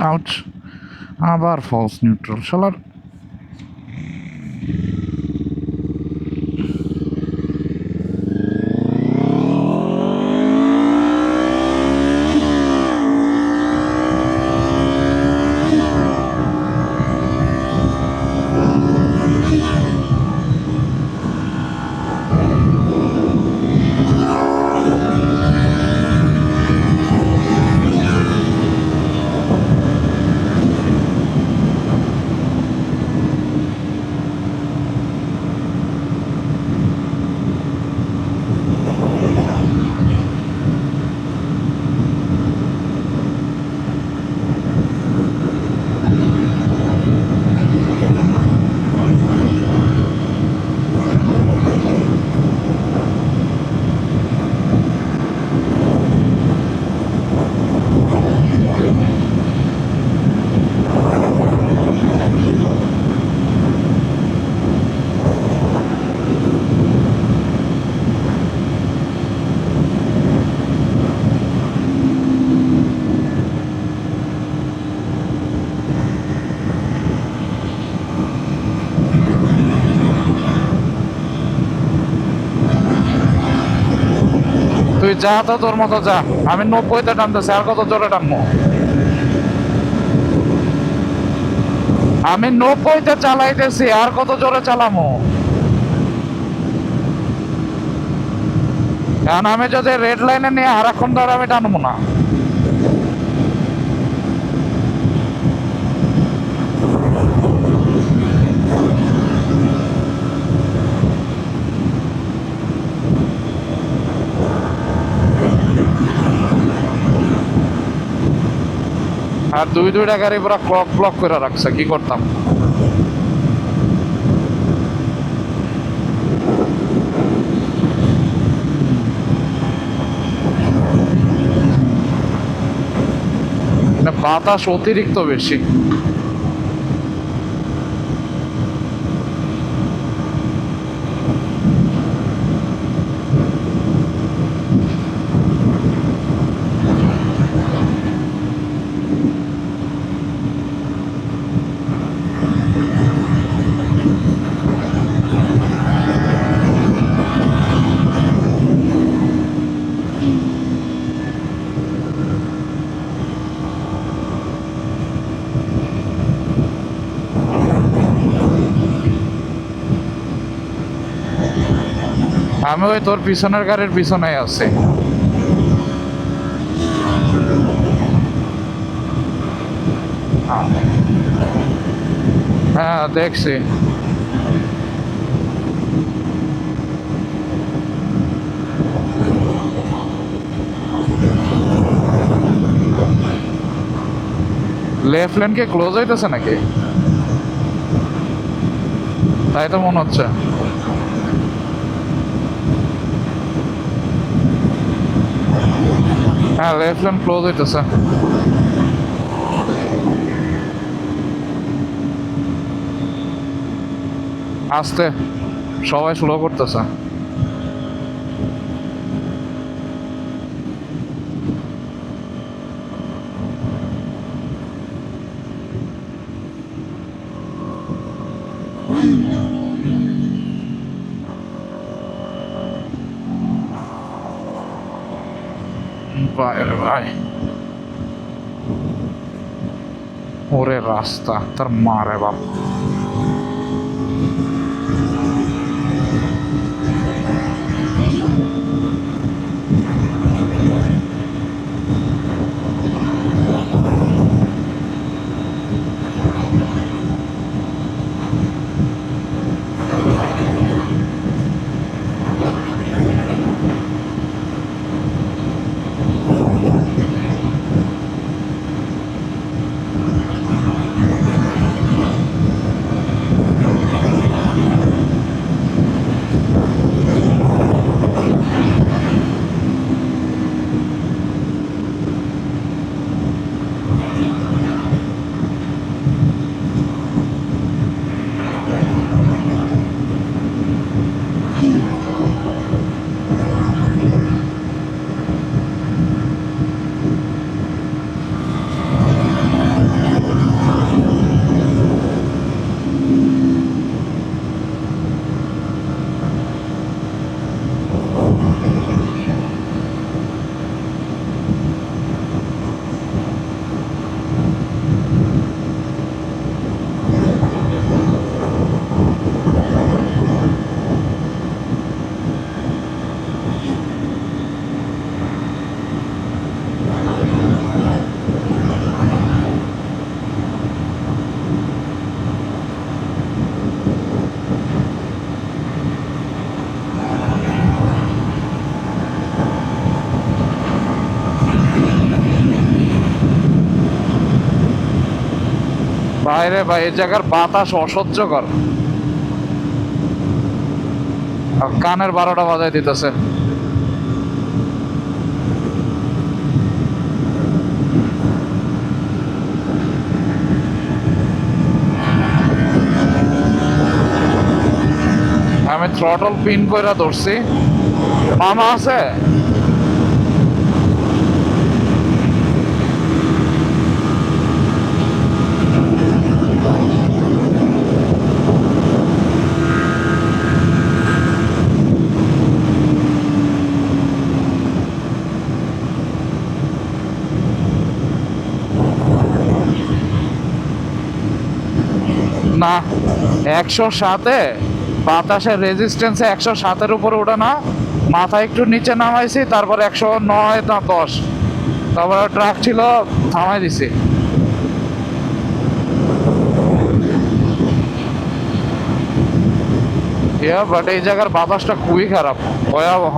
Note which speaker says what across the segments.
Speaker 1: Out, আবার false neutral শালার। তুই যা তো তোর মতো যা, আমি 90-তে টানতেছি, আর কত জোরে টানবো? আমি 90-তে চালাইতেছি, আর কত জোরে চালামো? কারণ আমি যদি রেড লাইনে নিয়ে আরেকক্ষণ ধরে আমি টানবো না। আর দুইটা গাড়ি পুরো ক্লক ব্লক করে রাখছে, কি করতাম? বাতাস অতিরিক্ত বেশি। আমি ওই তোর পিছনের গাড়ির পিছনে আছি। হ্যাঁ দেখছি। লেফট লেন কি ক্লোজ হইতেছে নাকি? তাই তো মনে হচ্ছে। হ্যাঁ লেফট লেন ক্লোজ হইতেছে। আস্তে, সবাই স্লো করতেছে। ভাই রে ভাই, ওরে রাস্তা তার মারে বাপ। বাইরে ভাই এই জায়গার বাতাস অসহ্যকর, আর কানের 12টা বাজায় দিতেছে। আমি থ্রটল পিন করে ধরছি। মামা আছে? না, 107-এ বাতাসের রেজিস্ট্যান্সে 107-এর উপরে ওঠে না। মাথা একটু নিচে নামাইছি, তারপর 109 না 10, তারপর ট্রাক ছিল, থামাই দিছি। বাট এই জায়গার বাতাসটা খুবই খারাপ, ভয়াবহ।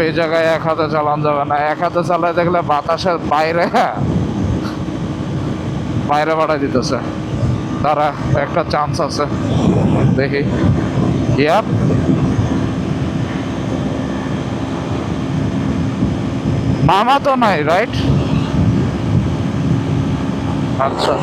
Speaker 1: এই জায়গায় এক হাতে চালান যাবে না, এক হাতে চালায় দেখলে বাতাসের বাইরে বাইরে বাড়াই দিতেছে। তারা একটা চান্স আছে, দেখি। মামা তো নাই, রাইট? আচ্ছা,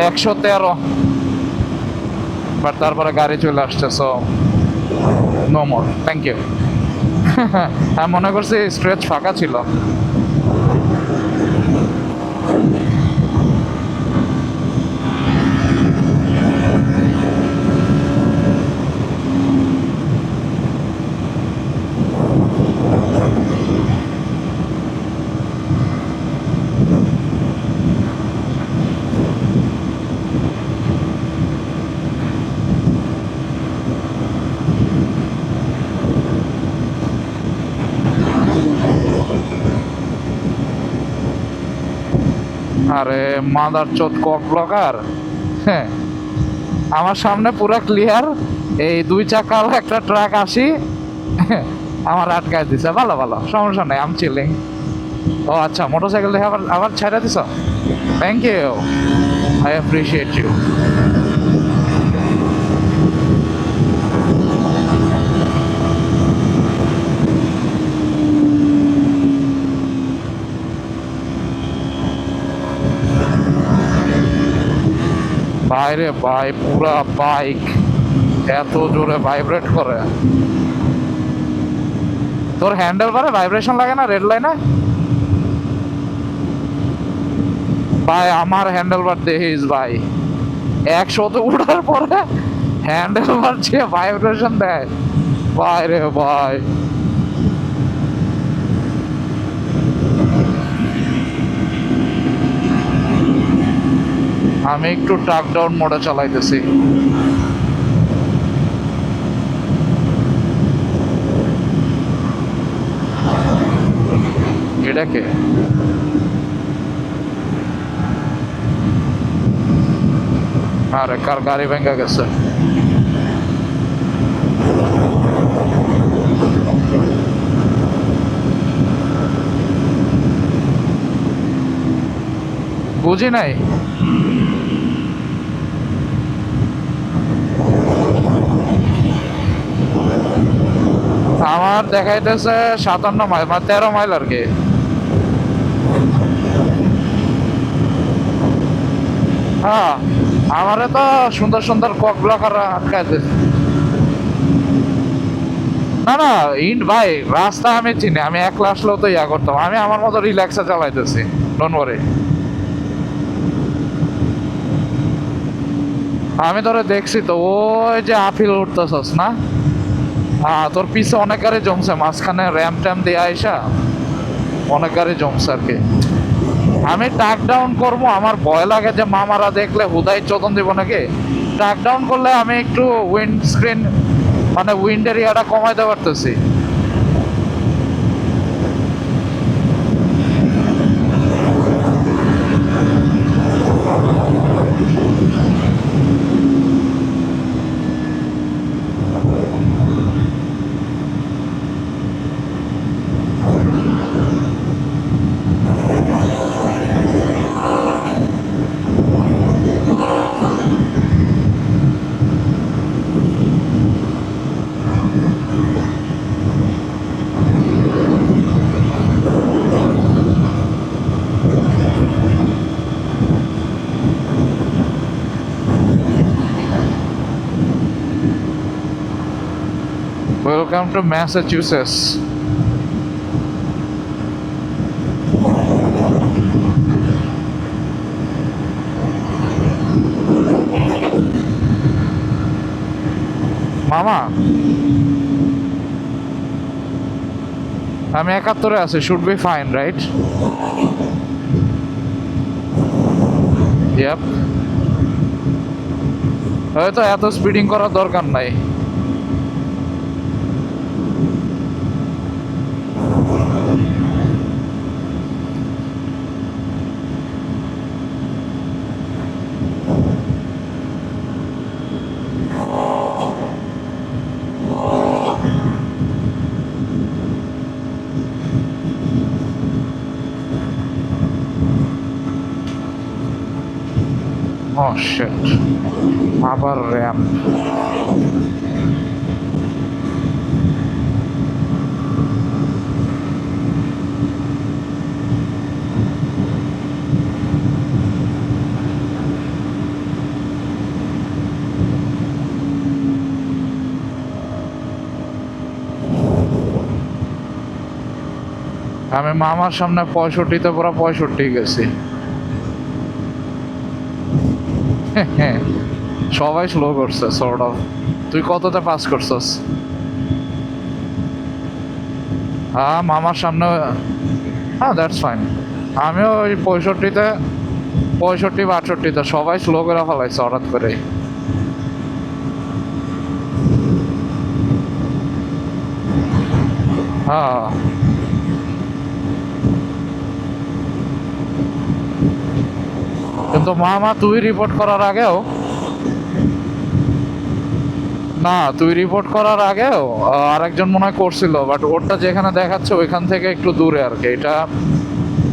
Speaker 1: 113, বাট তারপরে গাড়ি চলে আসছে, so no more, thank you. আমি মনে করছি স্ট্রেচ ফাঁকা ছিল। আরে মাদার চোদ কক ব্লকার, হ্যাঁ আমার সামনে পুরো ক্লিয়ার, এই 2 চাকার একটা ট্রাক আসি আমার আটকায় দিছে। ভালো ভালো, সমস্যা নেই, আম চিলিং। ও আচ্ছা, মোটরসাইকেল দেখে আবার আবার ছাড়া দিছ, thank you, I appreciate you. বাইরে ভাই পুরা বাইক এত জোরে ভাইব্রেট করে। তোর হ্যান্ডেল বারে ভাইব্রেশন লাগে না রেড লাইনে? ভাই আমার হ্যান্ডেল বার দেখিস ভাই, 100 উঠার পরে হ্যান্ডেল বার যে ভাইব্রেশন দেয়, ভাই রে ভাই। আমি একটু টাক ডাউন মোডে চালাইতেছি। এটা কে? আরে কার গাড়ি ভেঙে গেছে। বুঝি নাই। আমার দেখাইতেছে 57 মাইল, মানে 13 মাইল আর কি। হ্যাঁ, আমারে তো সুন্দর সুন্দর কক ব্লকার আটকাইছে। না না, ভাই রাস্তা আমি চিনি, আমি একলা আসলেও তো ইয়া করতাম, আমি আমার মতো রিল্যাক্সে চালাইতেছি, ডোন্ট ওয়ারি। আমি তোরে দেখছি তো, ওই যে আপিল উঠতেছস না? হ্যাঁ, তোর পিছে অনেক গাড়ি জমছে, মাঝখানে র্যাম ট্যাম দিয়ে আইসা অনেক গাড়ি জমছে আর কি। আমি টাক ডাউন করবো, আমার ভয় লাগে যে মামারা দেখলে হুদাই চোদন দিব নাকি। টাক ডাউন করলে আমি একটু উইন্ড স্ক্রিন, মানে উইন্ড এরিয়াটা কমাইতে পারতেছি। Welcome to Massachusetts. মামা, আমি 71-এ আছি, should be fine right? Yup. হয়তো এত স্পিডিং করার দরকার নাই। Oh shit. আবার র্যাম্প। আমি মামার সামনে 65-তে পুরো 65 গেছি। সবাই স্লো করছে সর্ট অফ। তুই কততে পাস করছস? হ্যাঁ, মামার সামনে। হ্যাঁ, দ্যাটস ফাইন। আমিও ওই 65-তে, 65 বা 68-তে সবাই স্লো করে ফেলাইছে হঠাৎ করে। হ্যাঁ, কিন্তু মামা তুই রিপোর্ট করার আগেও, না তুই রিপোর্ট করার আগেও আরেকজন মনে হয় করছিল, বাট ওরটা যেখানে দেখাচ্ছে ওইখান থেকে একটু দূরে আর কি, এটা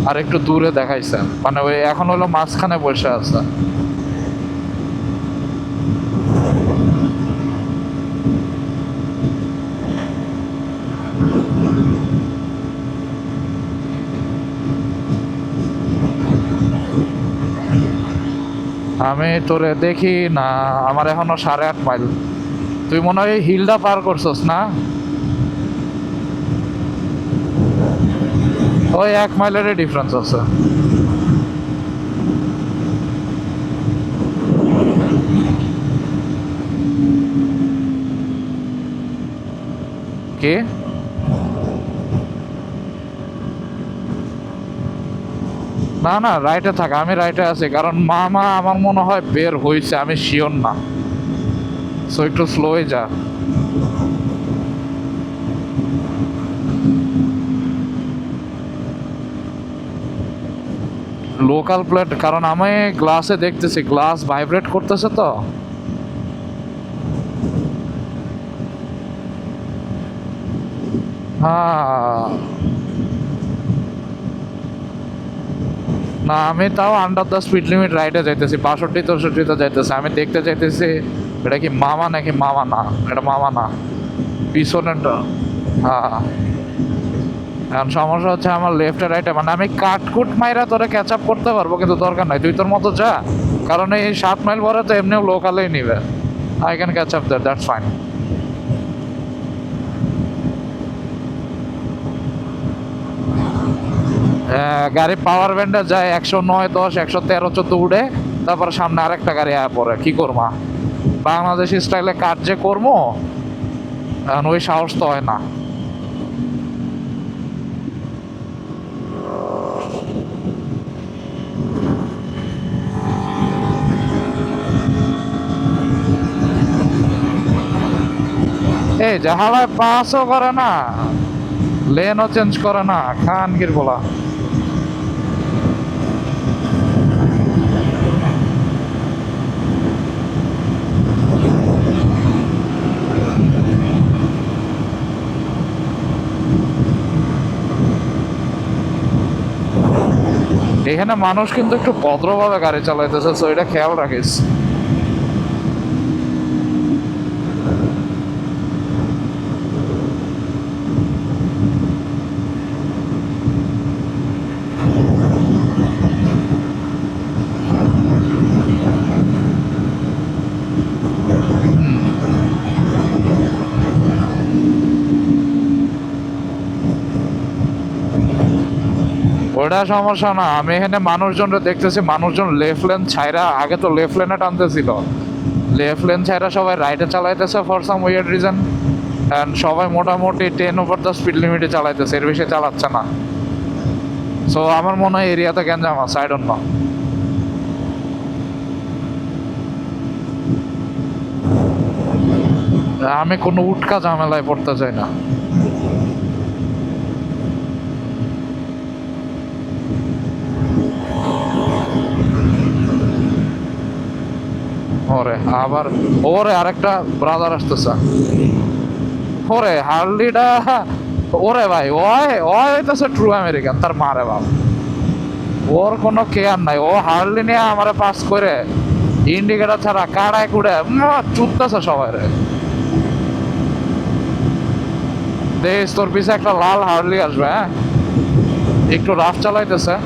Speaker 1: আর একটু দূরে দেখাইছে, মানে ওই এখন হলো মাঝখানে বসে আছে। আমি তোরে দেখি না, আমার এখনো 8.5 মাইল। তুই মনে হয় হিলটা পার করছস না? ওই 1 মাইলেরই ডিফারেন্স আছে। কি? না না, রাইটে থাক, আমি রাইটে আছি, কারণ মামা আমার মনে হয় বের হইছে, আমি শিওর না, সো একটু স্লোই যা। লোকাল প্লেট, কারণ আমি গ্লাসে দেখতেছি, গ্লাস ভাইব্রেট করতেছে তো। হ্যাঁ, না, আমি তাও আন্ডার দ্য স্পিড লিমিট রাইডে যাইতেছি, 62-63-তে যাইতেছি। আমি দেখতে চাইতেছি এটা কি মামা নাকি মামা না, এটা মামা না, পিছনেরটা। হ্যাঁ, এখন সমস্যা হচ্ছে আমার লেফটে রাইটে, মানে আমি কাটকুট মাইরা তোরে ক্যাচ আপ করতে পারবো, কিন্তু দরকার নাই, তুই তোর মতো যা। কারণ এই 7 মাইল পরে তো এমনিও লোকালেই নিবে। I can catch up that, that's fine. গাড়ি পাওয়ার ব্যান্ডে যায় 109-10, 113-14 উঠে, তারপর সামনে আরেকটা গাড়ি আয়া পড়ে, কি করবা? বাংলাদেশি স্টাইলে কাজ যে করবো, এখন ওই সাহস তো হয় না। এই জাহালায় পাসও করে না, লেনও চেঞ্জ করে না, খানগির বলা। এখানে মানুষ কিন্তু একটু ভদ্রভাবে গাড়ি চালাইতেছে, তো এটা খেয়াল রাখিস। ওটা সমস্যা না, আমি এখানে মানুষজনরা দেখতেছি, মানুষজন লেফট লেন ছাইরা, আগে তো লেফট লেনে টানতেছিল, লেফট লেন ছাইরা সবাই রাইটে চালাইতেছে for some weird reason. And সবাই মোটামুটি 10 ওভার দ্য স্পিড লিমিটে চালাইতেছে, এর বেশি চালাচ্ছে না। সো আমার মনে হয় এরিয়াতে গ্যাঞ্জাম আছে, আই ডোন্ট নো। আমি কোনো উটকা ঝামেলায় পড়তে চাই না। ওরে আবার, ওরে আরেকটা ব্রাদার আসতেছে। ওরে হার্লিটা, ওরে ভাই, ওই ওই হইতেছে ট্রু আমেরিকান, তার মারে বাপ। ওর কোনো কেয়ার নাই, ও হার্লি নিয়ে আমারে পাস করে ইন্ডিকেটার ছাড়া কাড়ায় কুড়ে চুপতেছে সবাই রে। দেখ তোর পিছে একটা লাল হার্লি আসবে, হ্যাঁ, একটু রাফ চালাইতেছে।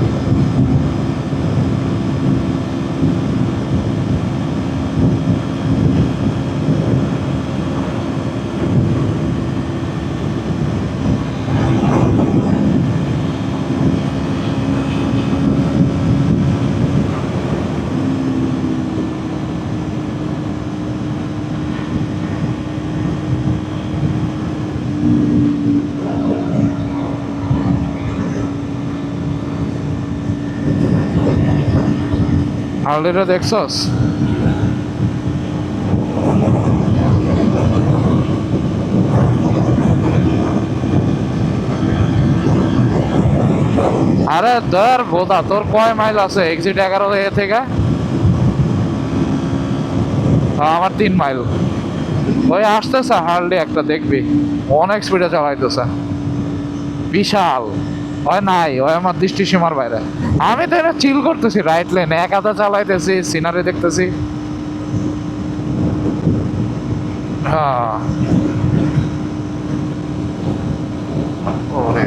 Speaker 1: হার্লিটা দেখছস? আরে ধর বোধা, তোর কয় মাইল আছে এক্সিট 11 এ থেকে? আমার 3 মাইল। ওই আসতেছে হার্লি একটা, দেখবি অনেক স্পিডে চালাইতেছে, বিশাল। ওই নাই, ওই আমার দৃষ্টি সীমার বাইরে। আমি তো এটা চিল করতেছি রাইট লেনে, এক হাতে চালাইতেছি, সিনারি দেখতেছি। হ্যাঁ, ওরে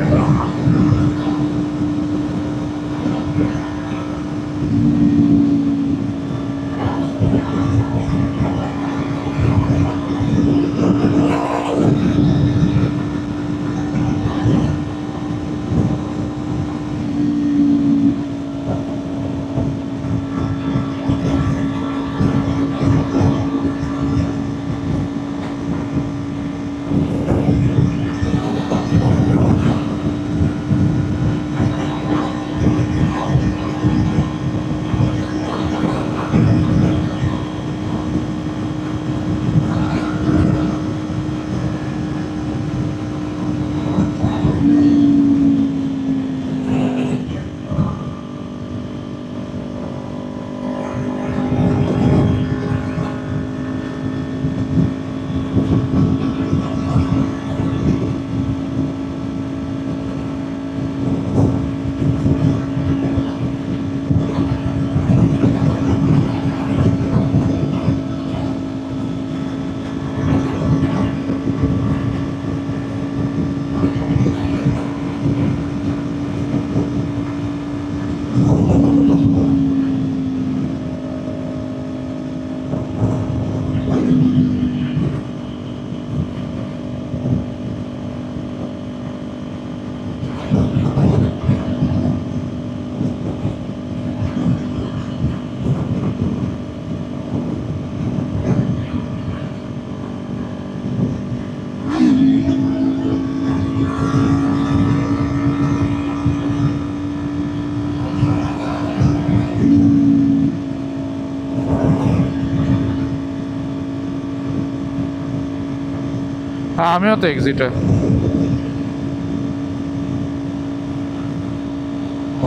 Speaker 1: হ্যাঁ আমিও তো এক্সিটে।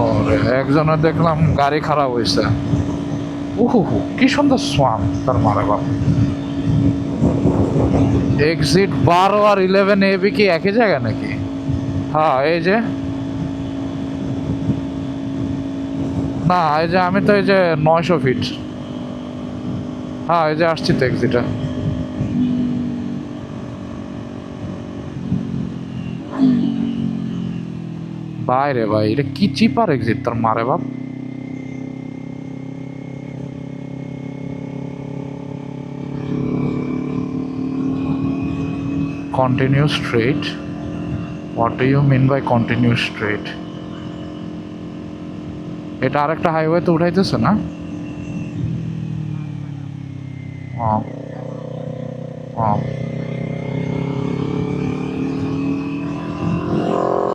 Speaker 1: ওরে একজনের দেখলাম গাড়ি খারাপ হয়েছে। উহু হু কি সুন্দর সোয়াম তার মারে বাপ। এক্সিট 12 আর 11 AB কি একই জায়গা নাকি? হ্যাঁ এই যে, না এই যে আমি তো এই যে 900 ফিট। হ্যাঁ এই যে আসছি তো এক্সিটে। বাইরে ভাই এটা কি চিপার এক্সিট তার মারে বাপ। Continue straight, what do you mean by continue straight? এটা আরেকটা হাইওয়েতে উঠাইতেছে না? ও ও